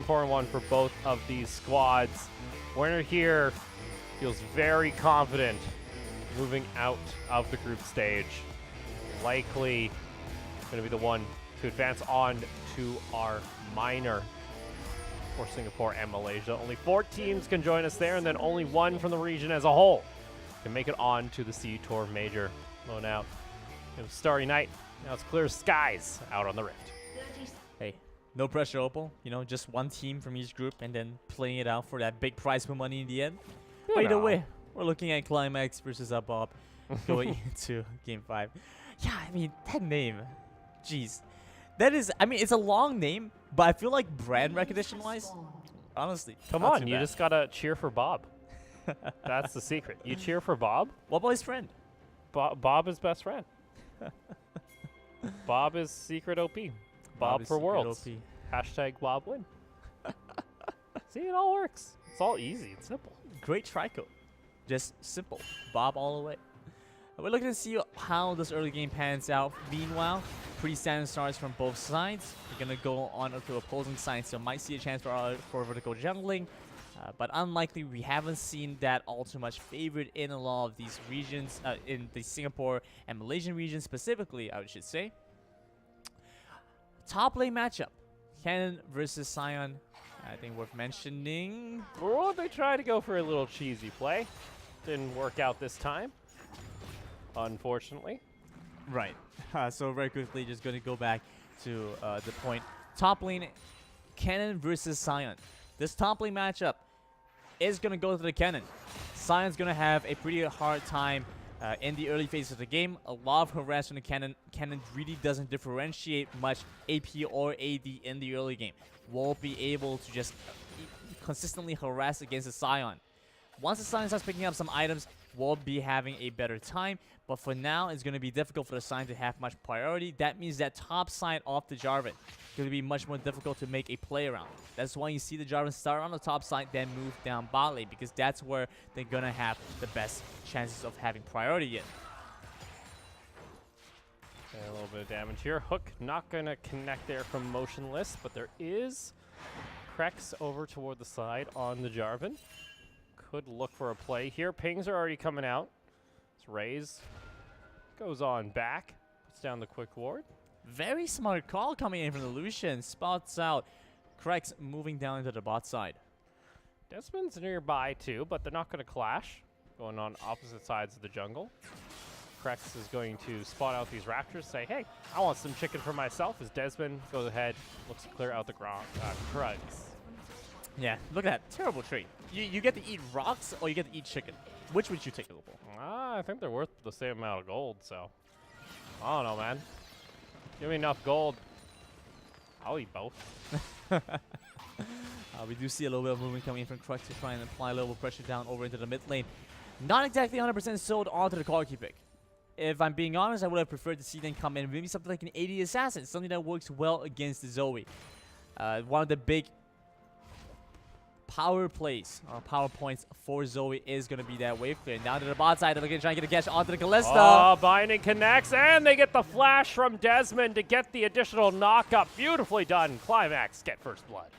important one for both of these squads. Winner here feels very confident moving out of the group stage. Likely going to be the one to advance on to our minor for Singapore and Malaysia. Only 4 teams can join us there, and then only 1 from the region as a whole can make it on to the Sea Tour Major. Blown out. It was starry night. Now it's clear skies out on the Rift. Hey, no pressure, Opal. You know, just one team from each group and then playing it out for that big prize for money in the end. But either way, we're looking at Climax versus Bob going into Game 5. Yeah, I mean, that name, jeez. That is, I mean, it's a long name, but I feel like brand recognition-wise, honestly, come on, you just gotta cheer for Bob. That's the secret. You cheer for Bob. What about his friend? Bob is best friend. Bob is secret OP. Bob for Worlds. Hashtag Bob win. See, it all works. It's all easy. It's simple. Great trico. Just simple. Bob all the way. We're looking to see how this early game pans out. Meanwhile, pretty standard starts from both sides. We're going to go on to opposing sides, so might see a chance for vertical jungling. But unlikely, we haven't seen that all too much favored in a lot of these regions, in the Singapore and Malaysian region specifically, I should say. Top lane matchup. Canon versus Sion. I think worth mentioning. Well, they tried to go for a little cheesy play. Didn't work out this time, unfortunately. Right. So very quickly, just going to go back to the point. Top lane, Canon versus Sion. This top lane matchup is going to go to the Canon. Sion's going to have a pretty hard time in the early phases of the game. A lot of harass from the Canon. Canon really doesn't differentiate much AP or AD in the early game. Won't be able to just consistently harass against the Sion. Once the Sion starts picking up some items, we'll be having a better time. But for now, it's going to be difficult for the Sion to have much priority. That means that top side off the Jarvan is going to be much more difficult to make a play around. That's why you see the Jarvan start on the top side, then move down bot lane, because that's where they're going to have the best chances of having priority in. Okay, a little bit of damage here. Hook not going to connect there from motionless, but there is Krex over toward the side on the Jarvan. Could look for a play here. Pings are already coming out. It's Raze. Goes on back. Puts down the quick ward. Very smart call coming in from the Lucian. Spots out Krex moving down into the bot side. Desmond's nearby too, but they're not going to clash. Going on opposite sides of the jungle. Krex is going to spot out these Raptors, say, hey, I want some chicken for myself, as Desmond goes ahead, looks to clear out the Krugs. Yeah, look at that. Terrible trade. You get to eat rocks or you get to eat chicken. Which would you take, Opal? I think they're worth the same amount of gold, so I don't know, man. Give me enough gold. I'll eat both. We do see a little bit of movement coming in from Krex to try and apply a little pressure down over into the mid lane. Not exactly 100% sold onto the Corki pick. If I'm being honest, I would have preferred to see them come in maybe something like an 80 assassin, something that works well against the Zoe. One of the big power plays, power points for Zoe is going to be that wave clear. Down to the bot side, they're going to try and get a catch onto the Kalista. Oh, Binding connects, and they get the flash from Desmond to get the additional knock-up. Beautifully done. Climax get first blood.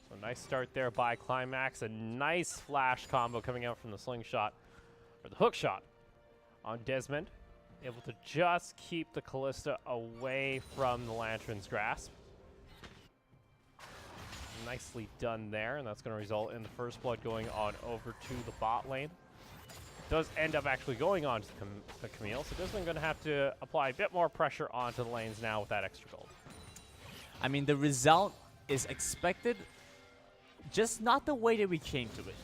So nice start there by Climax. A nice flash combo coming out from the slingshot, or the hook shot on Desmond. Able to just keep the Kalista away from the Lantern's grasp. Nicely done there, and that's going to result in the first blood going on over to the bot lane. Does end up actually going on to the Camille, so Desmond going to have to apply a bit more pressure onto the lanes now with that extra gold. I mean, the result is expected, just not the way that we came to it.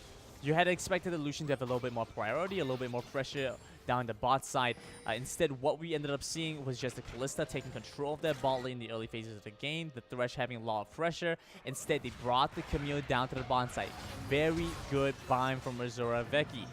You had expected the Lucian to have a little bit more priority, a little bit more pressure down the bot side. Instead, what we ended up seeing was just the Kalista taking control of that bot lane in the early phases of the game, the Thresh having a lot of pressure. Instead, they brought the Camille down to the bot side. Very good bind from Azura Veki.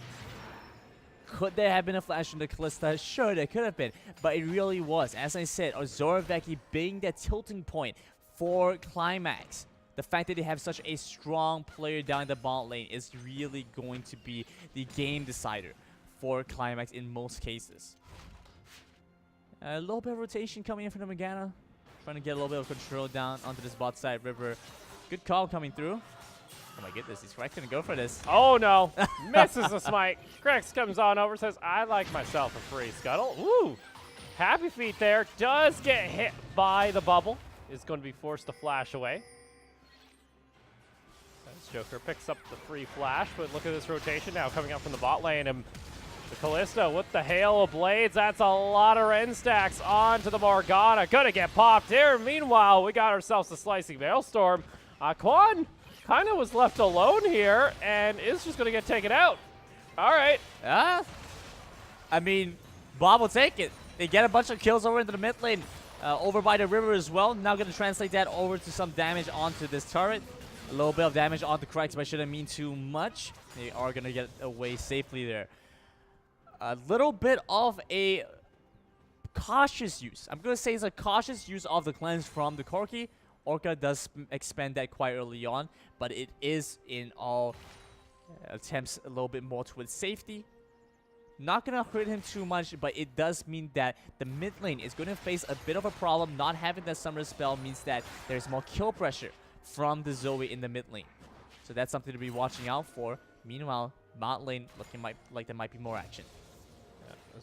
Could there have been a flash from the Kalista? Sure, there could have been, but it really was. As I said, Azura Veki being that tilting point for Climax. The fact that they have such a strong player down the bot lane is really going to be the game decider for Climax in most cases. A little bit of rotation coming in from the Morgana. Trying to get a little bit of control down onto this bot side river. Good call coming through. Oh my goodness, he's correct gonna go for this. Oh no, misses the smite. Krex comes on over, says, I like myself a free scuttle. Ooh, happy feet there. Does get hit by the bubble. Is going to be forced to flash away. As Joker picks up the free flash, but look at this rotation now coming up from the bot lane. And the Kalista with the hail of blades. That's a lot of Ren stacks onto the Morgana. Gonna get popped here. Meanwhile, we got ourselves a slicing Maelstrom. Quan kind of was left alone here and is just going to get taken out. All right. I mean, Bob will take it. They get a bunch of kills over into the mid lane, over by the river as well. Now going to translate that over to some damage onto this turret. A little bit of damage onto Krex, but shouldn't mean too much. They are going to get away safely there. A little bit of a cautious use. I'm going to say it's a cautious use of the cleanse from the Corki. Orca does expend that quite early on, but it is in all attempts a little bit more towards safety. Not going to hurt him too much, but it does mean that the mid lane is going to face a bit of a problem. Not having that summer spell means that there's more kill pressure from the Zoe in the mid lane. So that's something to be watching out for. Meanwhile, bot lane looking like there might be more action.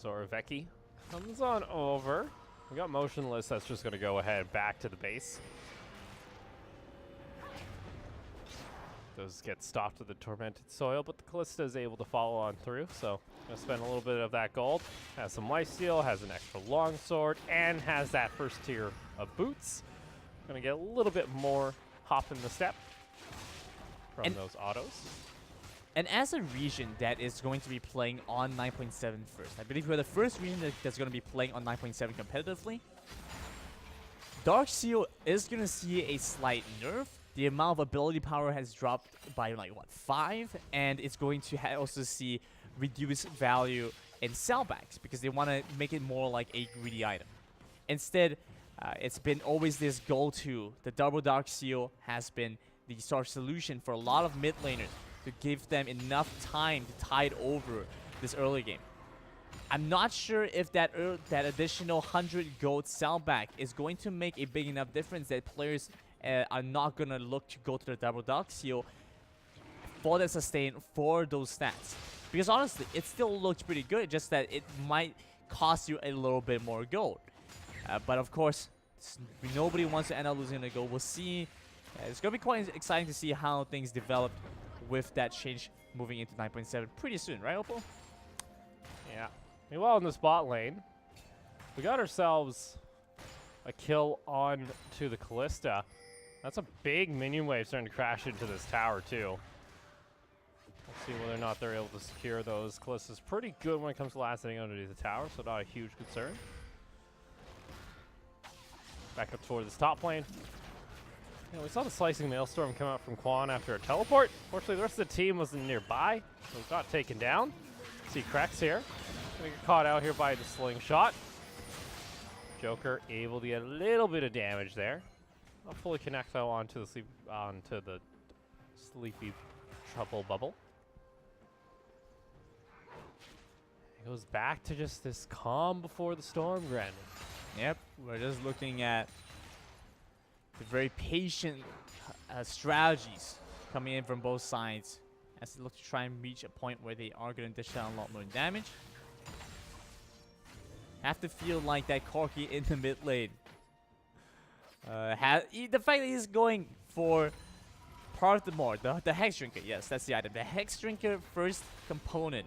Zoraveki comes on over. We got Motionless that's just going to go ahead back to the base. Those get stopped with the Tormented Soil, but the Kalista is able to follow on through, so gonna spend a little bit of that gold. Has some lifesteal, has an extra longsword, and has that first tier of boots. Gonna get a little bit more hop in the step from those autos. And as a region that is going to be playing on 9.7 first, I believe we're the first region that's going to be playing on 9.7 competitively. Darkseal is going to see a slight nerf. The amount of ability power has dropped by like, what, 5? And it's going to also see reduced value in sellbacks because they want to make it more like a greedy item. Instead, it's been always this go-to. The double Darkseal has been the sort of solution for a lot of mid laners to give them enough time to tide over this early game. I'm not sure if that additional 100 gold sellback is going to make a big enough difference that players are not going to look to go to the double Darkseal for the sustain for those stats. Because honestly, it still looks pretty good, just that it might cost you a little bit more gold. But of course, nobody wants to end up losing the gold. We'll see. It's going to be quite exciting to see how things develop with that change moving into 9.7 pretty soon, right, Opal? Yeah. Meanwhile, in this bot lane, we got ourselves a kill on to the Kalista. That's a big minion wave starting to crash into this tower, too. Let's see whether or not they're able to secure those. Kalista's pretty good when it comes to last hitting underneath the tower, so not a huge concern. Back up toward this top lane. You know, we saw the Slicing Maelstrom come out from Quan after a teleport. Fortunately, the rest of the team wasn't nearby, so we got taken down. See Krex here. Gonna get caught out here by the slingshot. Joker able to get a little bit of damage there. Not fully connect though onto the sleepy trouble bubble. It goes back to just this calm before the storm, Granny. Yep, we're just looking at the very patient strategies coming in from both sides as they look to try and reach a point where they are going to dish out a lot more damage. Have to feel like that Corki in the mid lane. The fact that he's going for part of the more, the Hex Drinker, yes, that's the item. The Hex Drinker first component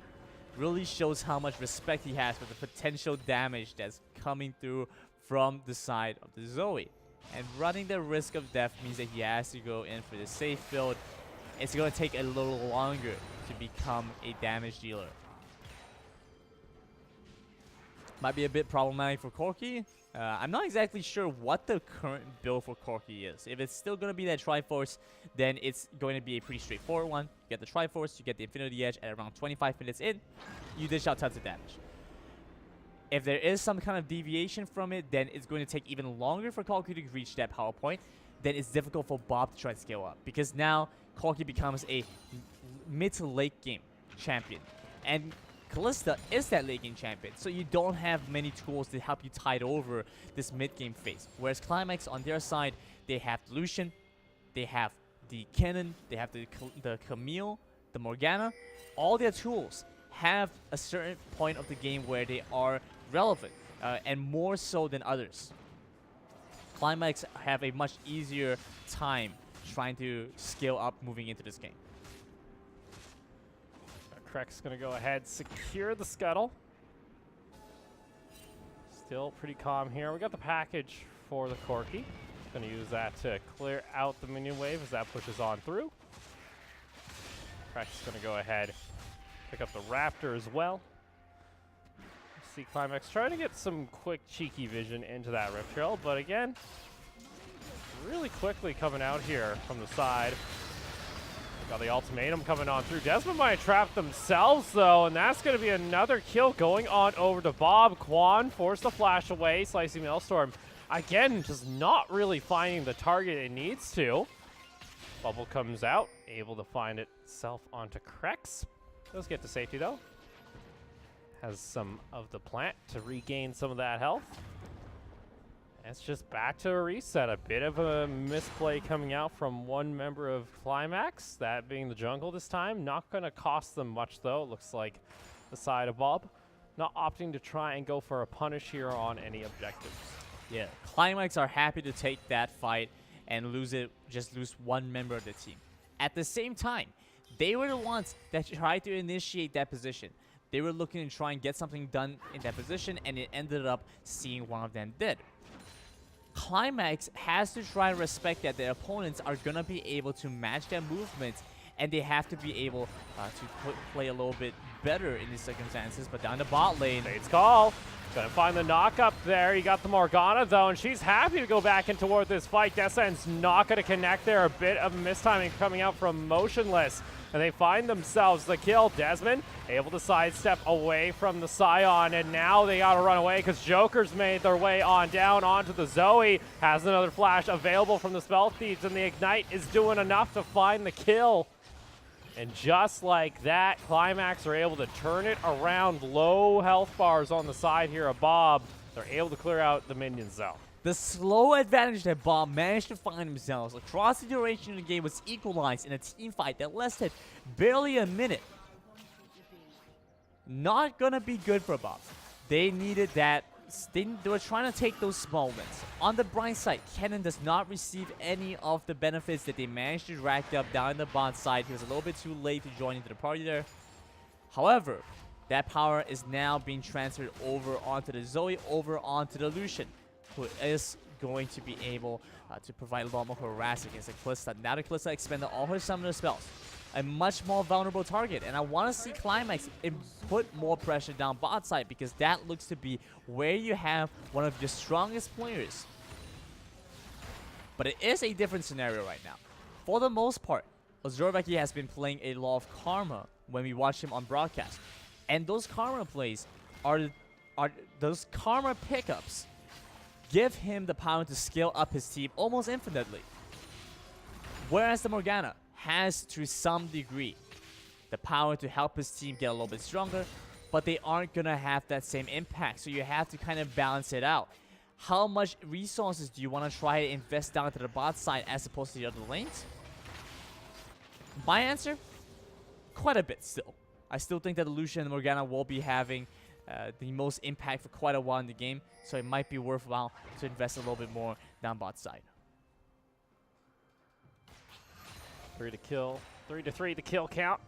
really shows how much respect he has for the potential damage that's coming through from the side of the Zoe. And running the risk of death means that he has to go in for the safe build. It's going to take a little longer to become a damage dealer. Might be a bit problematic for Corki. I'm not exactly sure what the current build for Corki is. If it's still going to be that Triforce, then it's going to be a pretty straightforward one. You get the Triforce, you get the Infinity Edge at around 25 minutes in, you dish out tons of damage. If there is some kind of deviation from it, then it's going to take even longer for Corki to reach that power point. Then it's difficult for Bob to try and scale up. Because now, Corki becomes a mid to late game champion. And Kalista is that late game champion, so you don't have many tools to help you tide over this mid-game phase. Whereas Climax on their side, they have the Lucian, they have the Kennen, they have the Camille, the Morgana. All their tools have a certain point of the game where they are relevant, and more so than others. Climax have a much easier time trying to scale up moving into this game. Krex gonna go ahead, secure the scuttle. Still pretty calm here. We got the package for the Corki. Gonna use that to clear out the minion wave as that pushes on through. Krex is gonna go ahead, pick up the Raptor as well. See Climax trying to get some quick cheeky vision into that Rift Trail, but again, really quickly coming out here from the side. Got the ultimatum coming on through. Desmond might trap themselves, though, and that's going to be another kill going on over to Bob. Quan forced the flash away. Slicey Maelstrom, again, just not really finding the target it needs to. Bubble comes out, able to find itself onto Krex. Does get to safety, though. Has some of the plant to regain some of that health. It's just back to a reset. A bit of a misplay coming out from one member of Climax, that being the jungle this time. Not going to cost them much, though. It looks like the side of Bob. Not opting to try and go for a punish here on any objectives. Yeah, Climax are happy to take that fight and lose one member of the team. At the same time, they were the ones that tried to initiate that position. They were looking to try and get something done in that position, and it ended up seeing one of them did. Climax has to try and respect that their opponents are going to be able to match their movements, and they have to be able to play a little bit better in these circumstances. But down the bot lane, Fade's call. Gonna find the knock up there. You got the Morgana, though, and she's happy to go back in toward this fight. Descend's not going to connect there. A bit of mistiming coming out from Motionless. And they find themselves the kill. Desmond able to sidestep away from the Scion, and now they got to run away because Joker's made their way on down onto the Zoe. Has another flash available from the Spell Thieves, and the Ignite is doing enough to find the kill. And just like that, Climax are able to turn it around. Low health bars on the side here of Bob. They're able to clear out the minions, though. The slow advantage that Bob managed to find themselves across the duration of the game was equalized in a team fight that lasted barely a minute. Not gonna be good for Bob. They needed that. They were trying to take those small wins. On the bright side, Kennen does not receive any of the benefits that they managed to rack up down in the bot side. He was a little bit too late to join into the party there. However, that power is now being transferred over onto the Zoe, over onto the Lucian, who is going to be able to provide a lot more harass against the Kalista. Now the Kalista expended all her summoner spells. A much more vulnerable target, and I want to see Climax put more pressure down bot side, because that looks to be where you have one of your strongest players. But it is a different scenario right now. For the most part, Ozorvaki has been playing a lot of Karma when we watch him on broadcast, and those Karma plays are those Karma pickups give him the power to scale up his team almost infinitely. Whereas the Morgana has, to some degree, the power to help his team get a little bit stronger, but they aren't going to have that same impact, so you have to kind of balance it out. How much resources do you want to try to invest down to the bot side as opposed to the other lanes? My answer? Quite a bit still. I still think that the Lucian and Morgana will be having the most impact for quite a while in the game, so it might be worthwhile to invest a little bit more down bot side. 3 to kill. 3 to 3 to kill count.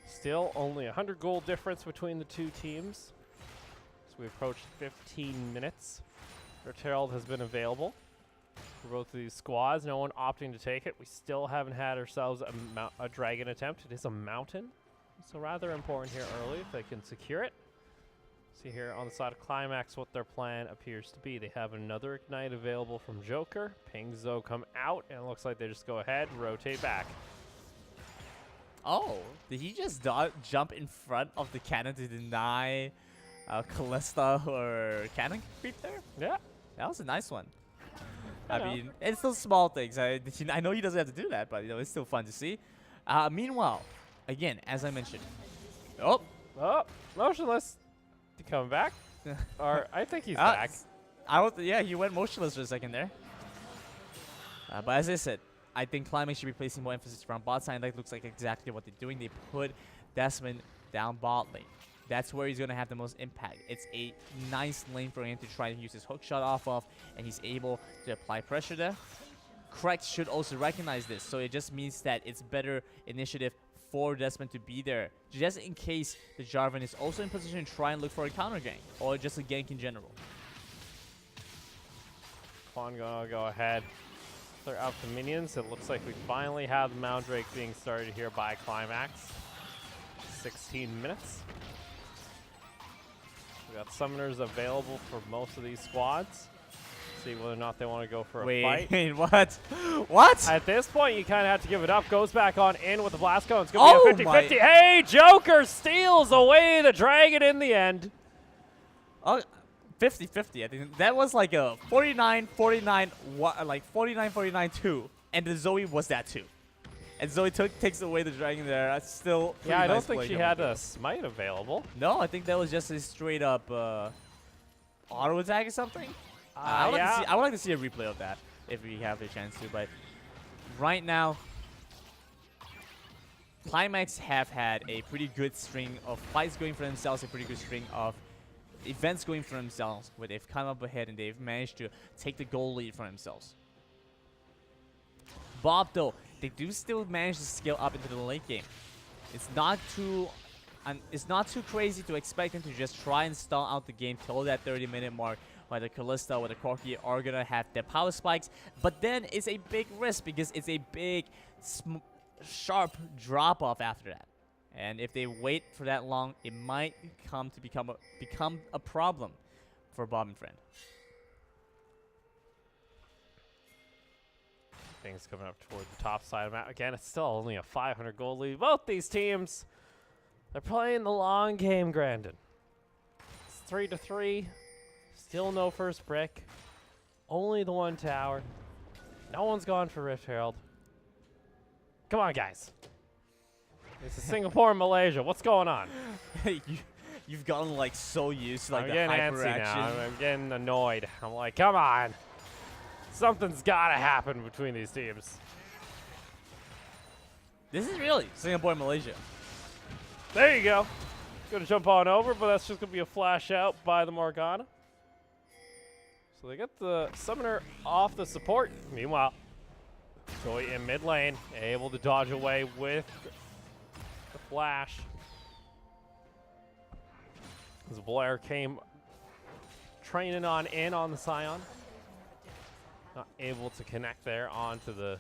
Still only 100 gold difference between the two teams. So we approach 15 minutes. Herald has been available for both of these squads. No one opting to take it. We still haven't had ourselves a dragon attempt. It is a mountain. So rather important here early if they can secure it. See here on the side of Climax what their plan appears to be. They have another Ignite available from Joker. Ping Zo come out, and it looks like they just go ahead and rotate back. Oh, did he just jump in front of the cannon to deny Kalista or cannon creep there? Yeah. That was a nice one. I mean, it's those small things. I know he doesn't have to do that, but you know, it's still fun to see. Meanwhile, again, as I mentioned, Oh. Oh, motionless. He coming back? Or I think he's Ah, back. Yeah, he went motionless for a second there. But as I said, I think Climax should be placing more emphasis around bot side. That looks like exactly what they're doing. They put Desmond down bot lane. That's where he's going to have the most impact. It's a nice lane for him to try and use his hook shot off of, and he's able to apply pressure there. Correct should also recognize this, so it just means that it's better initiative for Desmond to be there, just in case the Jarvan is also in position to try and look for a counter gank, or just a gank in general. Quan gonna go ahead. Clear out the minions. It looks like we finally have the Moundrake being started here by Climax. 16 minutes. We got summoners available for most of these squads. See whether or not they want to go for a fight. Wait, what? What? At this point, you kind of have to give it up. Goes back on in with the blast cone. It's going to be a 50-50. my. Hey, Joker steals away the dragon in the end. Oh, 50-50. I think that was like a 49-49, like 49-49-2, and the Zoe was that too. And Zoe takes away the dragon there. That's still Yeah, I don't nice think play she coming had through. a smite available. No, I think that was just a straight up auto attack or something. I would like to see a replay of that if we have a chance to. But right now, Climax have had a pretty good string of fights going for themselves, a pretty good string of events going for themselves, where they've come up ahead and they've managed to take the goal lead for themselves. Bob, though, they do still manage to scale up into the late game. It's not too crazy to expect them to just try and stall out the game till that 30-minute mark, while the Kalista or the Corki are gonna have their power spikes. But then it's a big risk because it's a big, sharp drop off after that. And if they wait for that long, it might become a problem for Bob and Friend. Things coming up toward the top side of the map. Again, it's still only a 500 goal lead. Both these teams, they're playing the long game, Grandin. It's 3-3. Still no first brick. Only the one tower. No one's gone for Rift Herald. Come on, guys. It's Singapore and Malaysia. What's going on? You've gotten like so used to like I'm the getting hyper antsy action. now. I'm getting annoyed. I'm like, come on. Something's got to happen between these teams. This is really Singapore and Malaysia. There you go. Going to jump on over, but that's just going to be a flash out by the Morgana. So they get the summoner off the support. Meanwhile, Zoe in mid lane, able to dodge away with the flash. As Blair came training on in on the Scion. Not able to connect there onto the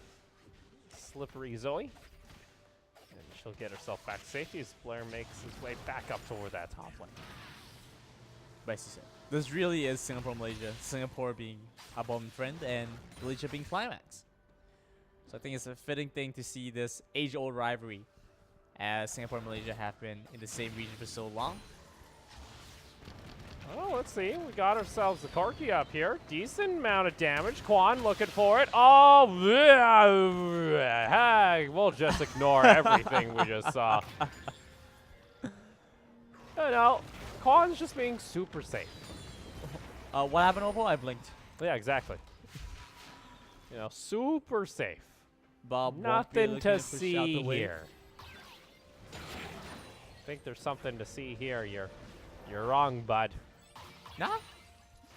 slippery Zoe. And she'll get herself back to safety as Blair makes his way back up toward that top lane. Basically, this really is Singapore, Malaysia. Singapore being Abom Friend and Malaysia being Climax. So I think it's a fitting thing to see this age-old rivalry, as Singapore and Malaysia have been in the same region for so long. Oh, let's see. We got ourselves the Corki up here. Decent amount of damage. Quan looking for it. Oh, we'll just ignore everything we just saw. No, Quan's just being super safe. What happened, Oppo? I blinked. Yeah, exactly. You know, super safe. Bob, Nothing to see here. I think there's something to see here. You're wrong, bud. Nah,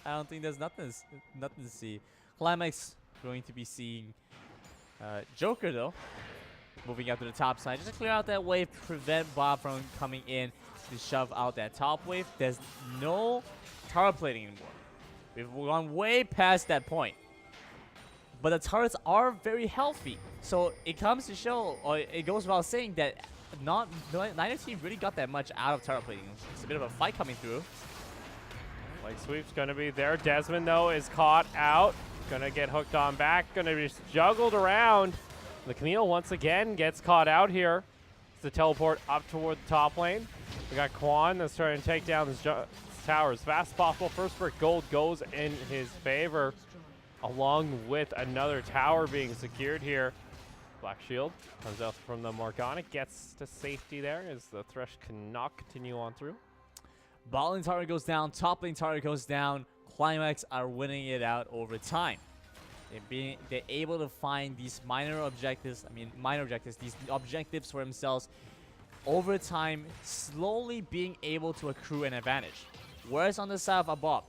I don't think there's nothing to see. Climax going to be seeing Joker though, moving out to the top side just to clear out that wave, prevent Bob from coming in to shove out that top wave. There's no tower plating anymore. We've gone way past that point. But the turrets are very healthy, so it comes to show, or it goes without saying that neither team really got that much out of turret plating. It's a bit of a fight coming through. Like sweep's gonna be there. Desmond though is caught out. Gonna get hooked on back. Gonna be juggled around. The Camille once again gets caught out here. It's the teleport up toward the top lane. We got Quan that's trying to take down this tower as fast as possible. First brick gold goes in his favor, along with another tower being secured here. Black Shield comes out from the Morgana, gets to safety there as the Thresh cannot continue on through. Bot lane turret goes down, top lane turret goes down. Climax are winning it out over time. They're able to find these minor objectives, these objectives for themselves over time, slowly being able to accrue an advantage. Whereas on the side of Abob,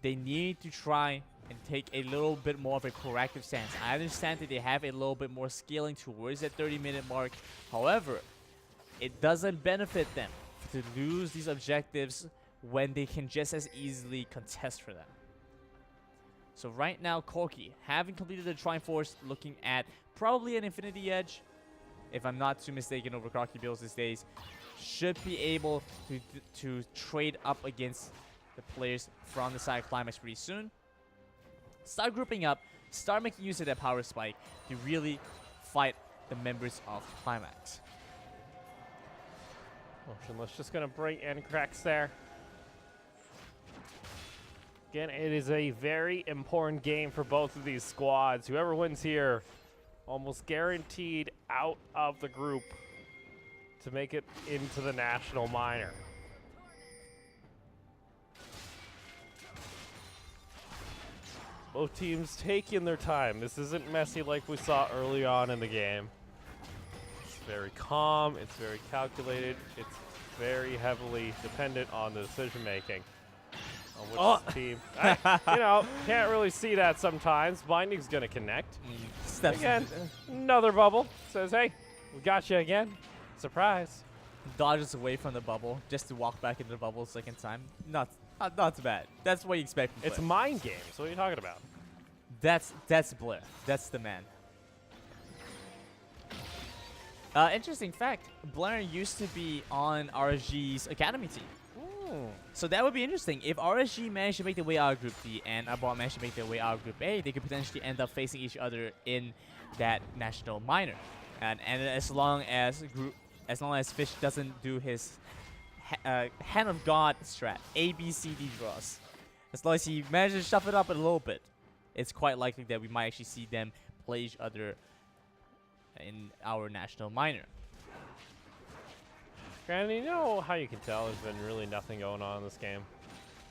they need to try and take a little bit more of a corrective stance. I understand that they have a little bit more scaling towards that 30-minute mark. However, it doesn't benefit them to lose these objectives when they can just as easily contest for them. So right now, Corki, having completed the Triforce, looking at probably an Infinity Edge, if I'm not too mistaken, over Corki builds these days, should be able to trade up against the players from the side of Climax pretty soon. Start grouping up, start making use of that power spike to really fight the members of Climax. Motionless just going to bring in cracks there. Again, it is a very important game for both of these squads. Whoever wins here, almost guaranteed out of the group to make it into the National Minor. Both teams taking their time. This isn't messy like we saw early on in the game. It's very calm, it's very calculated, it's very heavily dependent on the decision making. On which team. You know, can't really see that sometimes. Binding's going to connect. Steps again, another bubble. Says, hey, we got you again. Surprise. Dodges away from the bubble just to walk back into the bubble second time. Not bad. That's what you expect from It's Blair. mind games. What are you talking about? That's Blair. That's the man. Interesting fact, Blair used to be on RSG's academy team. So that would be interesting. If RSG managed to make their way out of Group D and Abort managed to make their way out of Group A, they could potentially end up facing each other in that National Minor. And as long as Fish doesn't do his Hand of God strat, A, B, C, D draws, as long as he manages to shove it up a little bit, it's quite likely that we might actually see them play each other in our National Minor. Granny, you know how you can tell there's been really nothing going on in this game?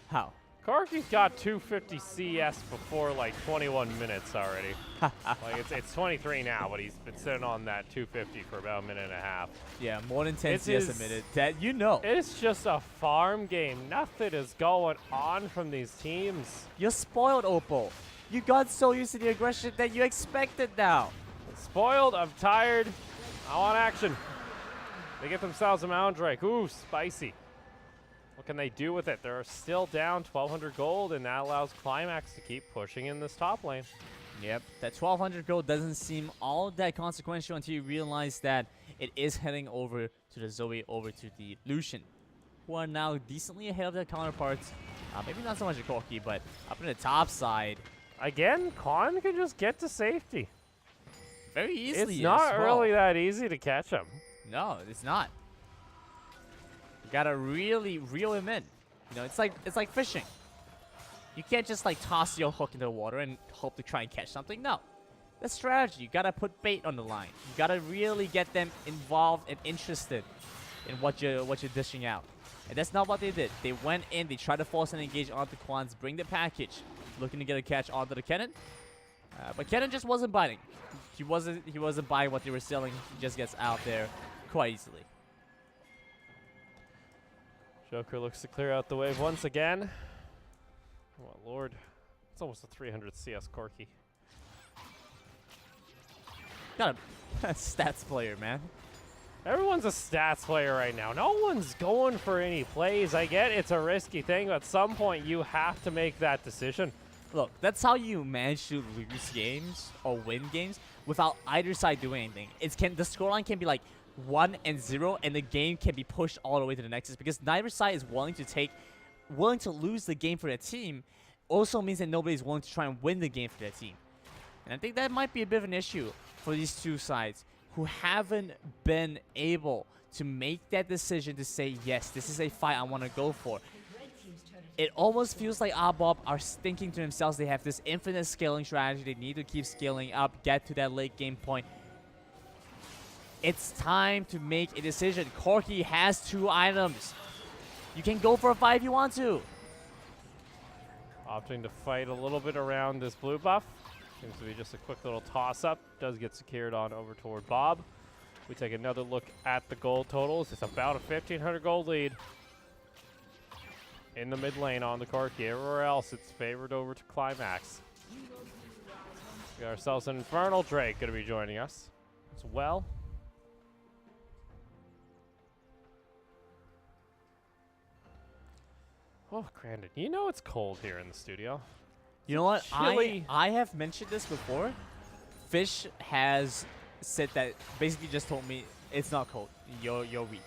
How? Corki's got 250 CS before like 21 minutes already. Like it's 23 now, but he's been sitting on that 250 for about a minute and a half. Yeah, more than 10 CS a minute. That you know. It's just a farm game. Nothing is going on from these teams. You're spoiled, Opal. You got so used to the aggression that you expect it now. Spoiled, I'm tired. I want action. They get themselves a Moundrake. Ooh, spicy. What can they do with it? They're still down 1,200 gold, and that allows Climax to keep pushing in this top lane. Yep, that 1,200 gold doesn't seem all that consequential until you realize that it is heading over to the Zoe, over to the Lucian, who are now decently ahead of their counterparts. Maybe not so much a Corki, but up in the top side. Again, Con can just get to safety. Very easily. It's not really that easy to catch him. No, it's not. You gotta really reel him in. You know, it's like fishing. You can't just like toss your hook into the water and hope to try and catch something. No, that's strategy. You gotta put bait on the line. You gotta really get them involved and interested in what you're dishing out. And that's not what they did. They went in. They tried to force an engage onto Quans, bring the package, looking to get a catch onto the Kennen. But Kennen just wasn't biting. He wasn't buying what they were selling. He just gets out there quite easily. Joker looks to clear out the wave once again. Oh, Lord. It's almost a 300 CS Corki. Got a stats player, man. Everyone's a stats player right now. No one's going for any plays. I get it's a risky thing, but at some point you have to make that decision. Look, that's how you manage to lose games or win games without either side doing anything. The scoreline can be like 1-0, and the game can be pushed all the way to the Nexus because neither side is willing to lose the game for their team. Also means that nobody's willing to try and win the game for their team. And I think that might be a bit of an issue for these two sides who haven't been able to make that decision to say, yes, this is a fight I want to go for. It almost feels like Abob are thinking to themselves they have this infinite scaling strategy. They need to keep scaling up, get to that late game point. It's time to make a decision. Corki has 2 items. You can go for a fight if you want to. Opting to fight a little bit around this blue buff. Seems to be just a quick little toss-up. Does get secured on over toward Bob. We take another look at the gold totals. It's about a 1,500 gold lead in the mid lane on the Corki. Everywhere else, it's favored over to Climax. We got ourselves an Infernal Drake going to be joining us as well. Oh, Grandin, you know it's cold here in the studio. You know what? Chilly. I have mentioned this before. Fish has said that, basically just told me it's not cold. You're weak.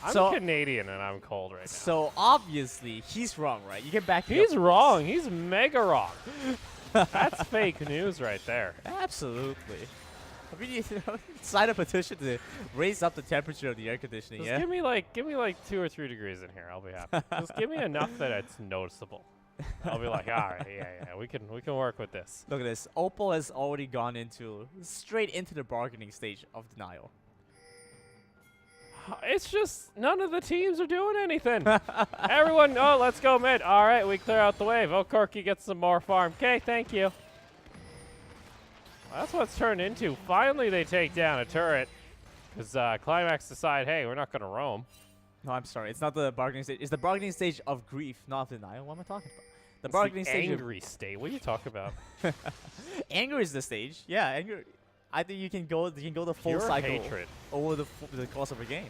I'm Canadian and I'm cold right now. So obviously he's wrong, right? You can back me up. He's wrong. He's mega wrong. That's fake news right there. Absolutely. I mean, you know, sign a petition to raise up the temperature of the air conditioning. Just yeah. give me like 2 or 3 degrees in here. I'll be happy. Just give me enough that it's noticeable. I'll be like, all right, yeah, we can work with this. Look at this. Opal has already gone straight into the bargaining stage of denial. It's just none of the teams are doing anything. Everyone, oh, let's go mid. All right, we clear out the wave. Oh, Corki gets some more farm. Okay, thank you. Well, that's what it's turned into. Finally, they take down a turret because Climax decide, hey, we're not going to roam. No, I'm sorry. It's not the bargaining stage. It's the bargaining stage of grief, not denial. What am I talking about? The bargaining stage. Angry state. What are you talking about? Anger is the stage. Yeah, anger. I think you can go the full Pure cycle hatred. over the course of a game.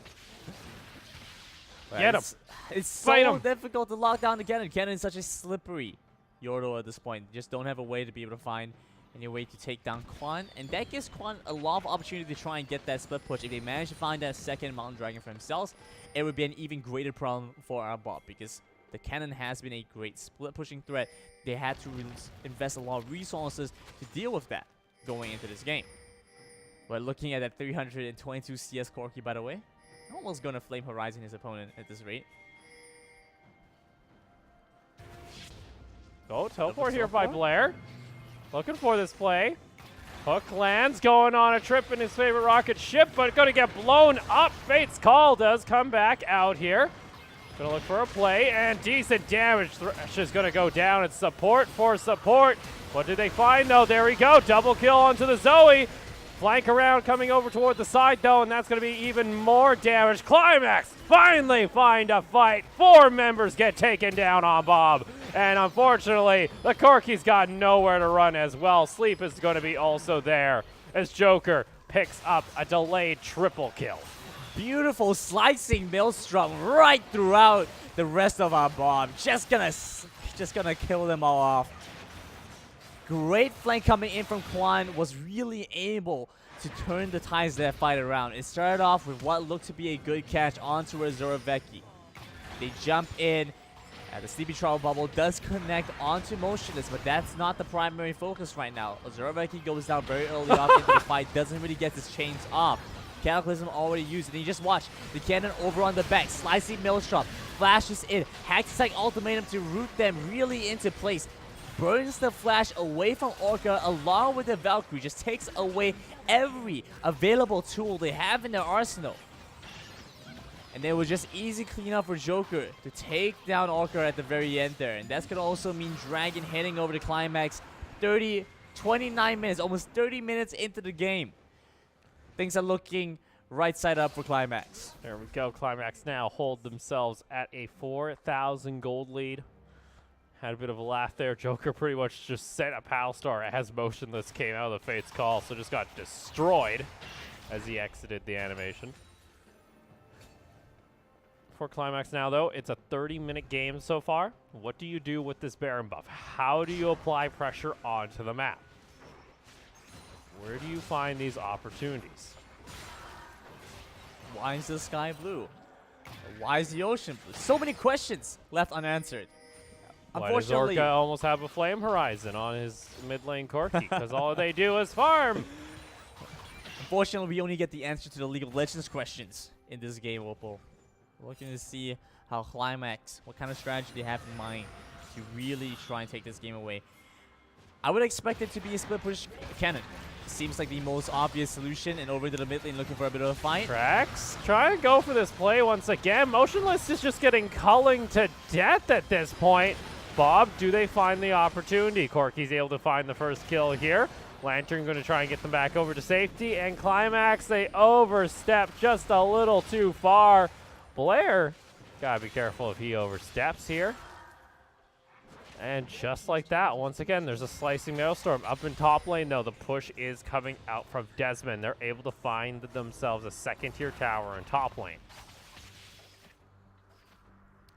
Get him. It's Fight so 'em. difficult to lock down the cannon. Cannon is such a slippery Yordo at this point. Just don't have a way to be able to find any way to take down Quan, and that gives Quan a lot of opportunity to try and get that split push. If they manage to find that second Mountain Dragon for themselves, it would be an even greater problem for our bot, because the cannon has been a great split pushing threat. They had to invest a lot of resources to deal with that going into this game. But looking at that 322 CS Corki, by the way, almost going to Flame Horizon his opponent at this rate. Go teleport here by Blair. Looking for this play. Hook lands, going on a trip in his favorite rocket ship, but going to get blown up. Fate's Call does come back out here. Going to look for a play, and decent damage. Thresh is going to go down. It's support for support. What did they find, though? There we go. Double kill onto the Zoe. Flank around, coming over toward the side, though, and that's going to be even more damage. Climax finally find a fight. 4 members get taken down on Bob. And unfortunately, the Corki's got nowhere to run as well. Sleep is going to be also there as Joker picks up a delayed triple kill. Beautiful slicing Maelstrom right throughout the rest of our bomb. Just gonna kill them all off. Great flank coming in from Quan, was really able to turn the tides of that fight around. It started off with what looked to be a good catch onto Azura Vecchi. They jump in. The Sleepy Trial Bubble does connect onto Motionless, but that's not the primary focus right now. Azura Vecchi goes down very early off into the fight, doesn't really get his chains off. Cataclysm already used, and you just watch the cannon over on the back, slicing Maelstrom, flashes in, Hack-Attack Ultimatum to root them really into place. Burns the flash away from Orca along with the Valkyrie, just takes away every available tool they have in their arsenal. And it was just easy cleanup for Joker to take down Orca at the very end there. And that's going to also mean Dragon heading over to Climax 29 minutes, almost 30 minutes into the game. Things are looking right side up for Climax. There we go. Climax now hold themselves at a 4,000 gold lead. Had a bit of a laugh there. Joker pretty much just sent a Pal Star as Motionless came out of the Fate's Call, so just got destroyed as he exited the animation. For Climax now, though, it's a 30-minute game so far. What do you do with this Baron buff? How do you apply pressure onto the map? Where do you find these opportunities? Why is the sky blue? Why is the ocean blue? So many questions left unanswered. Why does Orca almost have a Flame Horizon on his mid lane Corki? Because all they do is farm. Unfortunately, we only get the answer to the League of Legends questions in this game, Opal. We're looking to see how Climax, what kind of strategy they have in mind to really try and take this game away. I would expect it to be a split push cannon. seems like the most obvious solution, and over to the mid lane looking for a bit of a fight. Trax, try and go for this play once again. Motionless is just getting culling to death at this point. Bob, do they find the opportunity? Corky's able to find the first kill here. Lantern going to try and get them back over to safety. And Climax, they overstep just a little too far. Blair, gotta be careful if he oversteps here. And just like that, once again, there's a slicing Maelstrom. Up in top lane, though, the push is coming out from Desmond. They're able to find themselves a second-tier tower in top lane.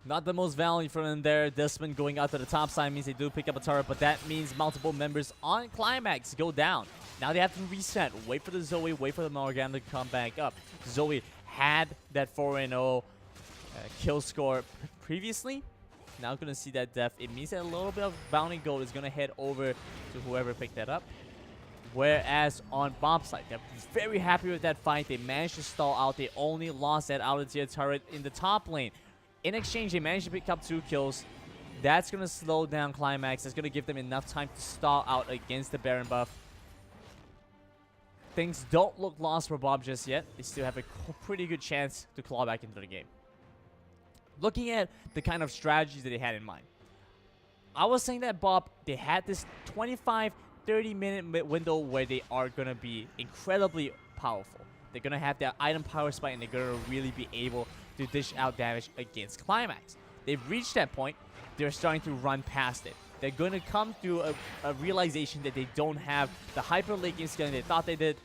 Not the most value for them there. Desmond going out to the top side means they do pick up a turret, but that means multiple members on Climax go down. Now they have to reset. Wait for the Zoe, wait for the Morgan to come back up. Zoe had that 4-0 kill score previously. Now going to see that death. It means that a little bit of bounty gold is going to head over to whoever picked that up. Whereas on Bob's side, they're very happy with that fight. They managed to stall out. They only lost that out-of-tier turret in the top lane. In exchange, they managed to pick up 2 kills. That's going to slow down Climax. That's going to give them enough time to stall out against the Baron buff. Things don't look lost for Bob just yet. They still have a pretty good chance to claw back into the game. Looking at the kind of strategies that they had in mind, I was saying that Bob, they had this 25-30 minute window where they are going to be incredibly powerful. They're going to have their item power spike, and they're going to really be able to dish out damage against Climax. They've reached that point. They're starting to run past it. They're going to come through a realization that they don't have the hyper linking skill they thought they did.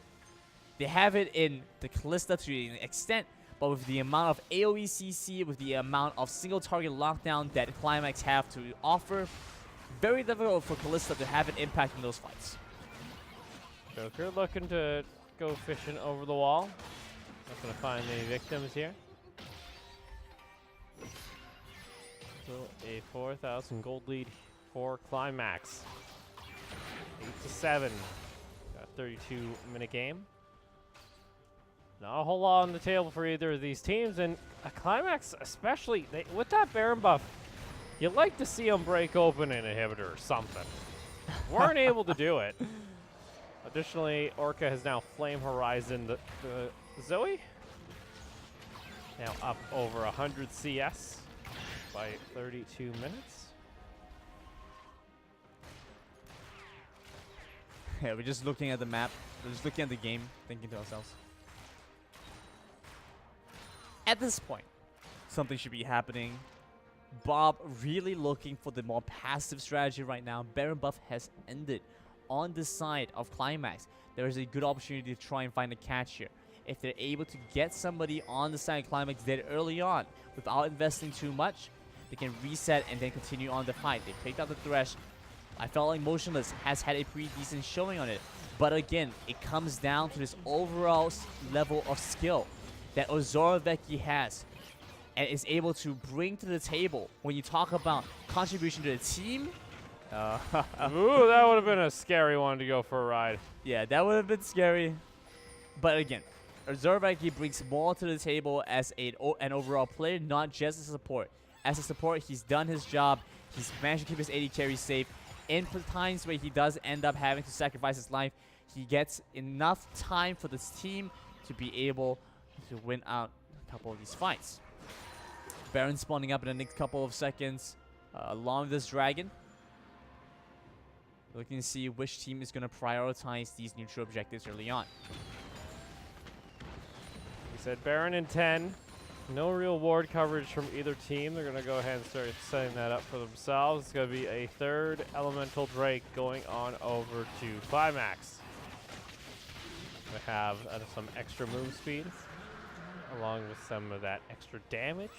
They have it in the Kalista to an extent, but with the amount of AoE CC, with the amount of single target lockdown that Climax have to offer, very difficult for Kalista to have an impact in those fights. Joker looking to go fishing over the wall. Not going to find any victims here. So a 4,000 gold lead for Climax. 8-7. Got a 32-minute game. Not a whole lot on the table for either of these teams, and a Climax especially, with that Baron buff, you'd like to see them break open an inhibitor or something. Weren't able to do it. Additionally, Orca has now Flame Horizon. The Zoe now up over 100 CS by 32 minutes. Yeah, we're just looking at the map. We're just looking at the game, thinking to ourselves, at this point, something should be happening. Bob really looking for the more passive strategy right now. Baron buff has ended on the side of Climax. There is a good opportunity to try and find a catch here. If they're able to get somebody on the side of Climax dead early on without investing too much, they can reset and then continue on the fight. They picked up the Thresh. I felt like Motionless has had a pretty decent showing on it. But again, it comes down to this overall level of skill that Ozoroveki has and is able to bring to the table. When you talk about contribution to the team, ooh, that would have been a scary one to go for a ride. Yeah, that would have been scary. But again, Ozoroveki brings more to the table as an overall player, not just as a support. As a support, he's done his job. He's managed to keep his AD carry safe. In times where he does end up having to sacrifice his life, he gets enough time for this team to be able to win out a couple of these fights. Baron spawning up in the next couple of seconds along with this dragon. Looking to see which team is going to prioritize these neutral objectives early on. We said Baron in 10. No real ward coverage from either team. They're going to go ahead and start setting that up for themselves. It's going to be a third Elemental Drake going on over to Climax. We have some extra move speed along with some of that extra damage.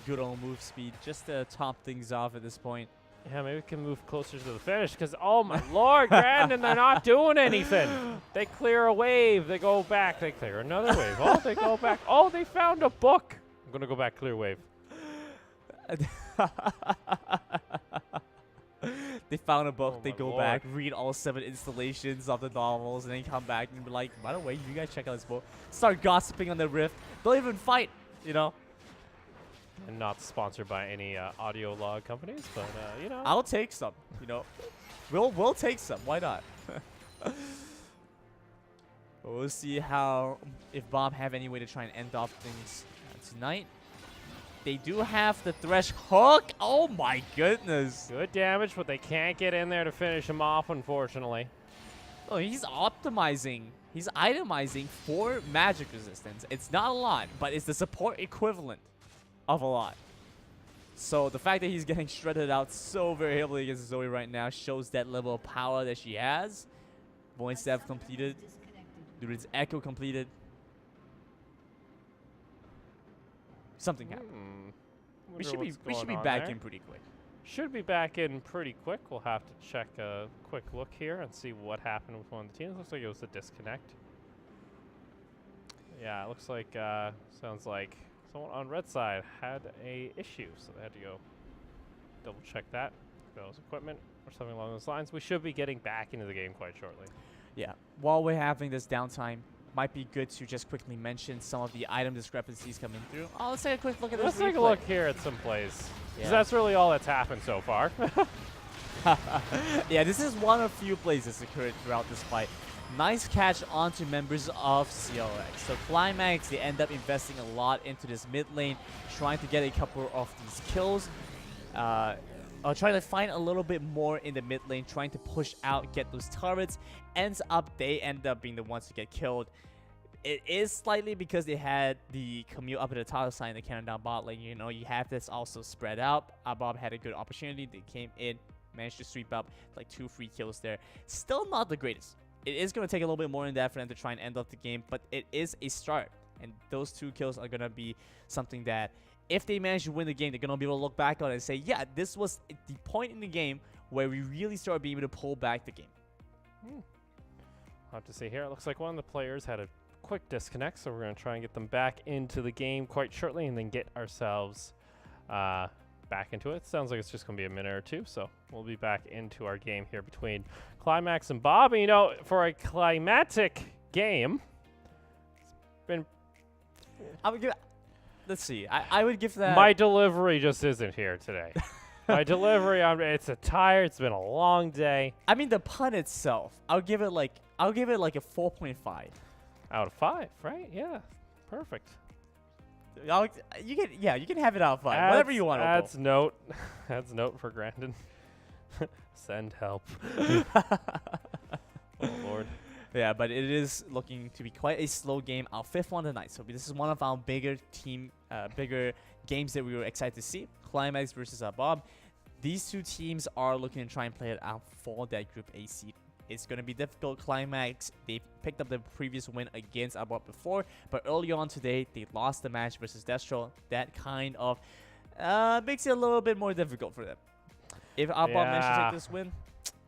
Good old move speed, just to top things off at this point. Yeah, maybe we can move closer to the finish because, oh my lord, Grandin, they're not doing anything. They clear a wave, they go back, they clear another wave. Oh, they go back. Oh, they found a book. I'm going to go back clear wave. They found a book, Oh they my go lord. back, read all 7 installations of the novels, and then come back and be like, by the way, you guys check out this book. Start gossiping on the Rift. Don't even fight, you know? And not sponsored by any audio log companies, but, you know. I'll take some, you know? We'll take some. Why not? We'll see how if Bob have any way to try and end off things tonight. They do have the Thresh hook. Oh my goodness. Good damage, but they can't get in there to finish him off, unfortunately. Oh, he's optimizing. He's itemizing for magic resistance. It's not a lot, but it's the support equivalent of a lot. So the fact that he's getting shredded out so very heavily against Zoe right now shows that level of power that she has. Void Staff completed. Druid's Echo completed. Something happened. We should be back in pretty quick. Should be back in pretty quick. We'll have to check a quick look here and see what happened with one of the teams. Looks like it was a disconnect. Yeah, it looks like, sounds like someone on red side had a issue, so they had to go double check that. If that was equipment or something along those lines. We should be getting back into the game quite shortly. Yeah, while we're having this downtime, might be good to just quickly mention some of the item discrepancies coming through. Oh, let's take a quick look at this. Let's take a look here at some plays. Yeah. That's really all that's happened so far. Yeah, this is one of few plays that's occurred throughout this fight. Nice catch onto members of CLX. So Climax, they end up investing a lot into this mid lane, trying to get a couple of these kills. I'll try to find a little bit more in the mid lane, trying to push out, get those turrets. Ends up, they end up being the ones to get killed. It is slightly because they had the commute up at the top side and the cannon down bot lane. You know, you have this also spread out. Bob had a good opportunity. They came in, managed to sweep up like 2 free kills there. Still not the greatest. It is going to take a little bit more in that for them to try and end off the game, but it is a start. And those 2 kills are going to be something that if they manage to win the game, they're going to be able to look back on it and say, yeah, this was the point in the game where we really started being able to pull back the game. I'll have to see here. It looks like one of the players had a quick disconnect, so we're going to try and get them back into the game quite shortly and then get ourselves back into it. Sounds like it's just going to be a minute or 2, so we'll be back into our game here between Climax and Bob. And, you know, for a climatic game, it's been... I would give... Let's see. I would give that... My delivery just isn't here today. My delivery, it's it's been a long day. I mean, the pun itself, I'll give it like a 4.5. Out of 5, right? Yeah, perfect. You can have it out of 5. Whatever you want. That's note. That's note for Grandin. Send help. Oh Lord. Yeah, but it is looking to be quite a slow game. Our 5th one tonight. So this is one of our bigger games that we were excited to see. Climax versus Bob. These 2 teams are looking to try and play it out for that Group A seed. It's going to be difficult. Climax, they picked up the previous win against Bob before, but early on today, they lost the match versus Destro. That kind of makes it a little bit more difficult for them. If Bob manages to take this win,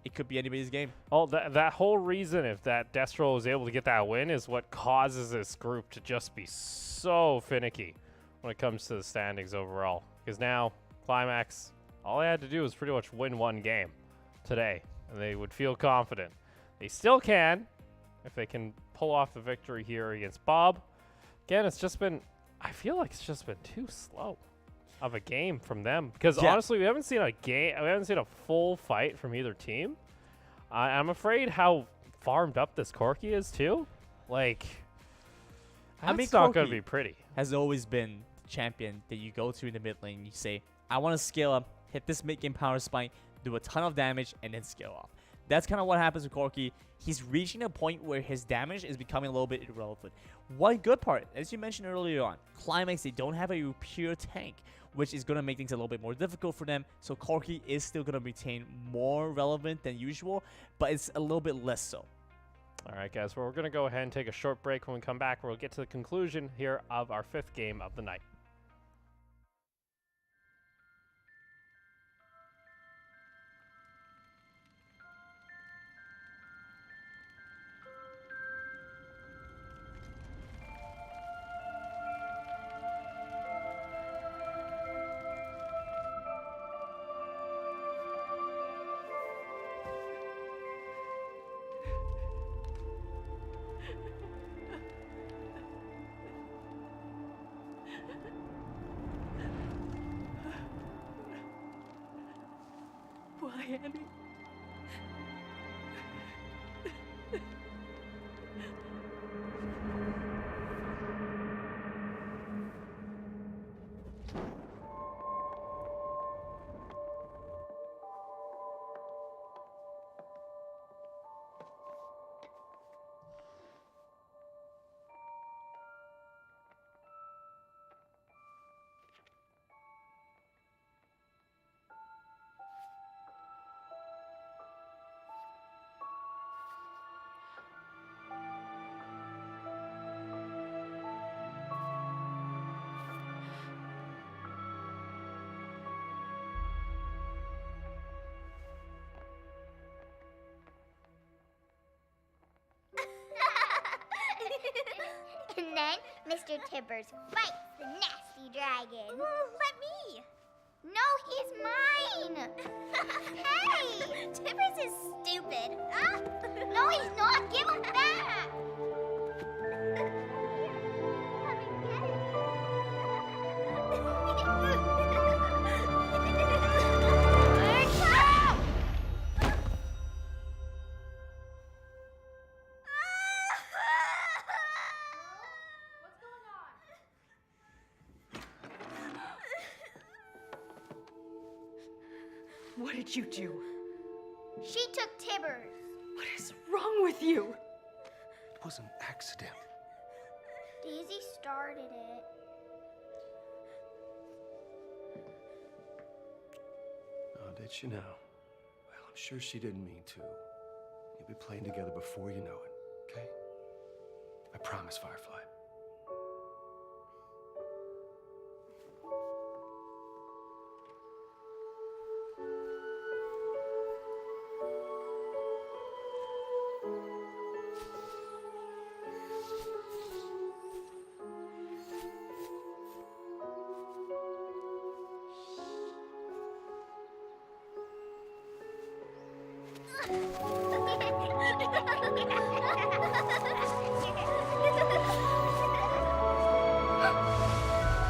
it could be anybody's game. Oh, that whole reason if that Destro was able to get that win is what causes this group to just be so finicky when it comes to the standings overall. Because now, Climax, all they had to do was pretty much win 1 game today, and they would feel confident. They still can, if they can pull off the victory here against Bob. Again, it's just been, I feel like it's just been too slow of a game from them. Because honestly, we haven't seen a full fight from either team. I'm afraid how farmed up this Corki is too. Like, it's not going to be pretty. Has always been the champion that you go to in the mid lane. You say, I want to scale up, hit this mid game power spike, do a ton of damage, and then scale off. That's kind of what happens with Corki. He's reaching a point where his damage is becoming a little bit irrelevant. One good part, as you mentioned earlier on, Climax, they don't have a pure tank, which is going to make things a little bit more difficult for them. So Corki is still going to retain more relevant than usual, but it's a little bit less so. All right, guys, well, we're going to go ahead and take a short break. When we come back, we'll get to the conclusion here of our 5th game of the night. Why, Annie? everyone. Mr. Tibbers fights the nasty dragon. Let me. No, he's mine. Hey, Tibbers is stupid. No, he's not. Give him back. Let me get it. What's going on? What did you do? She took Tibbers. What is wrong with you? It was an accident. Daisy started it. Oh, did she now? Well, I'm sure she didn't mean to. You'll be playing together before you know it, okay? I promise, Firefly.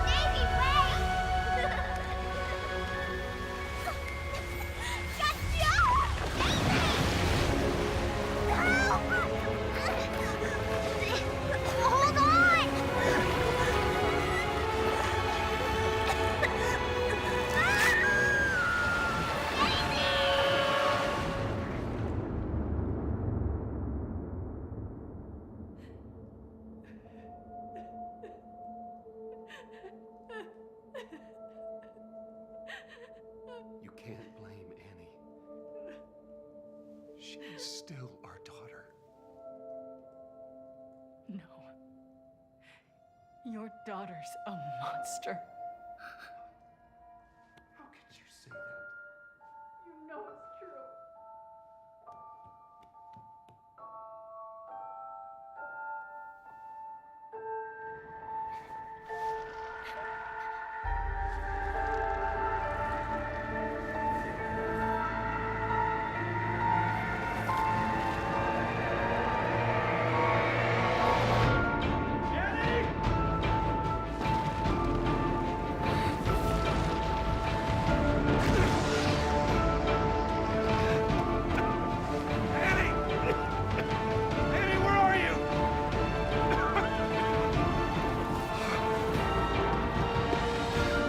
Davy, wait! Gotcha! Davy! Hold on! You can't blame Annie. She's still our daughter. No. Your daughter's a monster. How could you say that? You know it's true. Annie, where are you?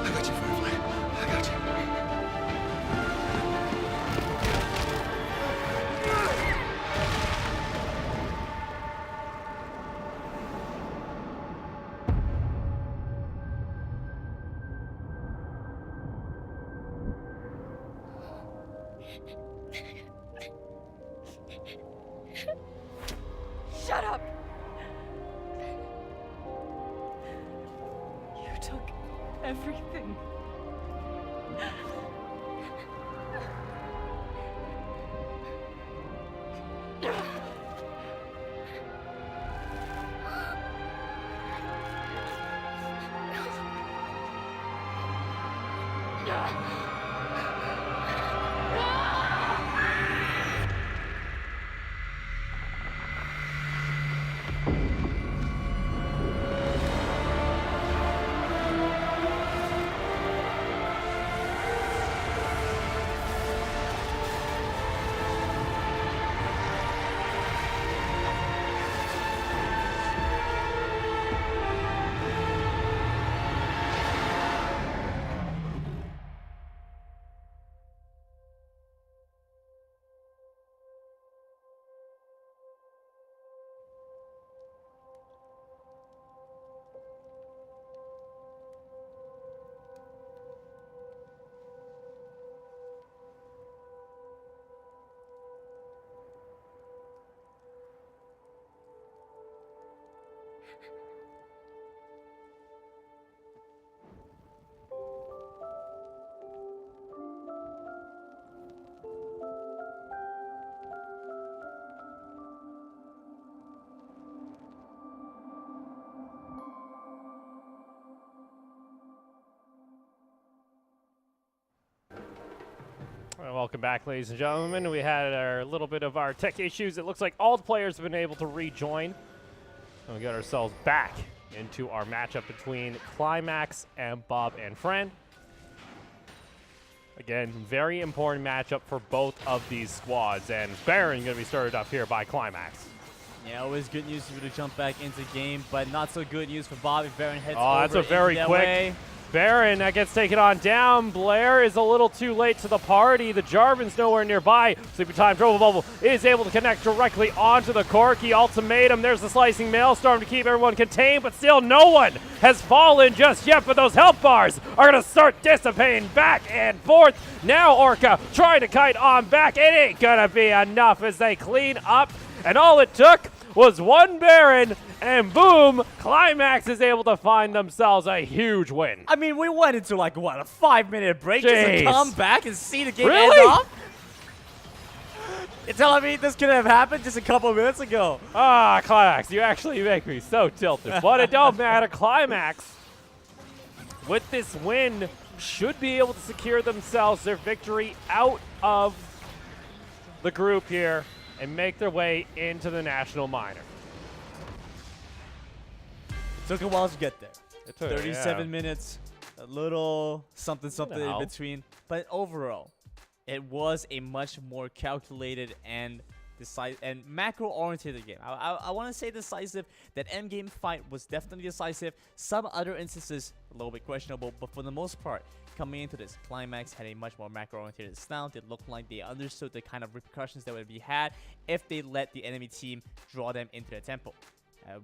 I got you, Firefly. I got you. Shut up! You took everything. Welcome back, ladies and gentlemen. We had a little bit of our tech issues. It looks like all the players have been able to rejoin. And we got ourselves back into our matchup between Climax and Bob and Fran. Again, very important matchup for both of these squads. And Baron going to be started off here by Climax. Yeah, always good news for you to jump back into the game, but not so good news for Bobby. Baron heads Oh, that's over a very into quick their way. Baron that gets taken on down. Blair is a little too late to the party. The Jarvan's nowhere nearby. Sleepy Time Trouble Bubble is able to connect directly onto the Corki Ultimatum. There's the Slicing Maelstrom to keep everyone contained, but still no one has fallen just yet. But those health bars are going to start dissipating back and forth. Now Orca trying to kite on back. It ain't going to be enough as they clean up. And all it took was one Baron, and boom, Climax is able to find themselves a huge win. I mean, we went into like, what, a 5-minute break just Jeez. to come back and see the game Really? end off? You're telling me this could have happened just a couple of minutes ago? Ah, Climax, you actually make me so tilted. But it don't matter. Climax, with this win, should be able to secure themselves their victory out of the group here and make their way into the National Minor. Took a while to get there. It took, 37 minutes, a little something in No. between. But overall, it was a much more calculated and macro-oriented game. I want to say decisive. That endgame fight was definitely decisive. Some other instances, a little bit questionable, but for the most part, coming into this, Climax had a much more macro-oriented style. It looked like they understood the kind of repercussions that would be had if they let the enemy team draw them into their tempo.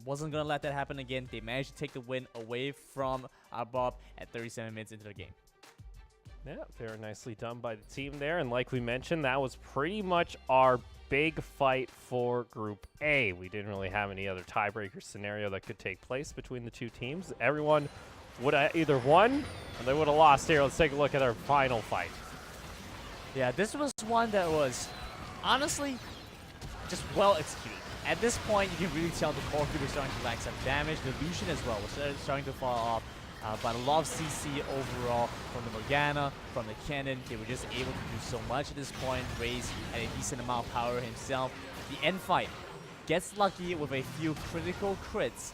Wasn't going to let that happen again. They managed to take the win away from Bob at 37 minutes into the game. Yeah, very nicely done by the team there. And like we mentioned, that was pretty much our big fight for Group A. We didn't really have any other tiebreaker scenario that could take place between the two teams. Everyone would have either won or they would have lost here. Let's take a look at our final fight. Yeah, this was one that was honestly just well executed. At this point, you can really tell the Corki was starting to lack some damage. The Lucian as well was starting to fall off. But a lot of CC overall from the Morgana, from the Cannon. They were just able to do so much at this point. Raze had a decent amount of power himself. The end fight gets lucky with a few critical crits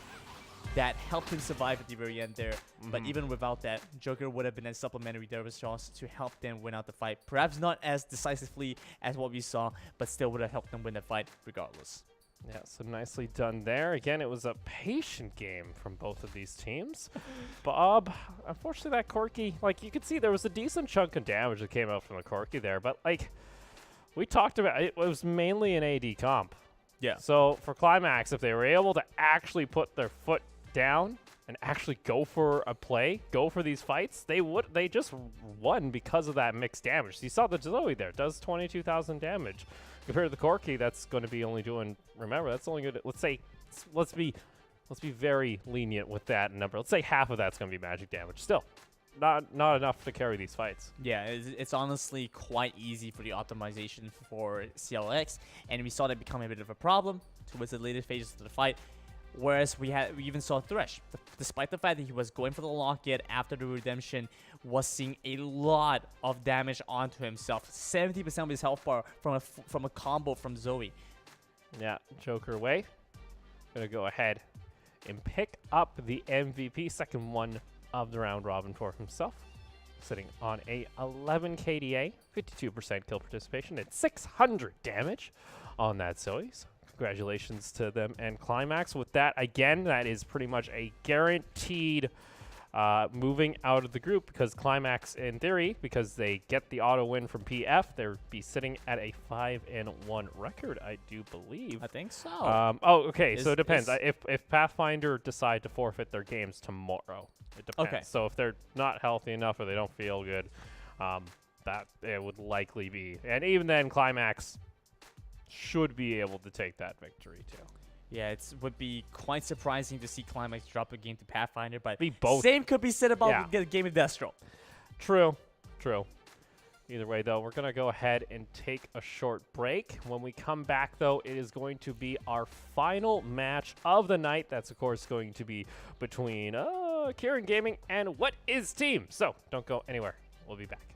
that helped him survive at the very end there. But even without that, Joker would have been a supplementary Dervish Toss to help them win out the fight. Perhaps not as decisively as what we saw, but still would have helped them win the fight regardless. Yeah, so nicely done there. Again, it was a patient game from both of these teams. Bob, unfortunately that Corki, like you could see there was a decent chunk of damage that came out from the Corki there, but like we talked about, it was mainly an AD comp. Yeah. So for Climax, if they were able to actually put their foot down and actually go for a play, go for these fights, they just won because of that mixed damage. So you saw the Zoe there, does 22,000 damage. Compared to the Corki, that's going to be only doing, remember, that's only good, let's be very lenient with that number. Let's say half of that's going to be magic damage. Still, not enough to carry these fights. Yeah, it's honestly quite easy for the optimization for CLX, and we saw that become a bit of a problem towards the later phases of the fight. Whereas we even saw Thresh, despite the fact that he was going for the lock-in after the redemption, was seeing a lot of damage onto himself. 70% of his health bar from a combo from Zoe. Yeah, Joker away. Gonna go ahead and pick up the MVP, second one of the round robin for himself. Sitting on a 11 KDA, 52% kill participation, and 600 damage on that Zoe. So congratulations to them and Climax. With that, again, that is pretty much a guaranteed moving out of the group, because Climax, in theory, because they get the auto win from PF, they'll be sitting at a 5-1 record, I do believe. I think so. Oh, okay. So it depends. If Pathfinder decide to forfeit their games tomorrow, it depends. Okay. So if they're not healthy enough or they don't feel good, that it would likely be. And even then, Climax should be able to take that victory too. Yeah, it would be quite surprising to see Climax drop a game to Pathfinder, but Be both. same could be said about Yeah. the game of Destro. True. Either way, though, we're going to go ahead and take a short break. When we come back, though, it is going to be our final match of the night. That's, of course, going to be between Kieran Gaming and What Is Team. So don't go anywhere. We'll be back.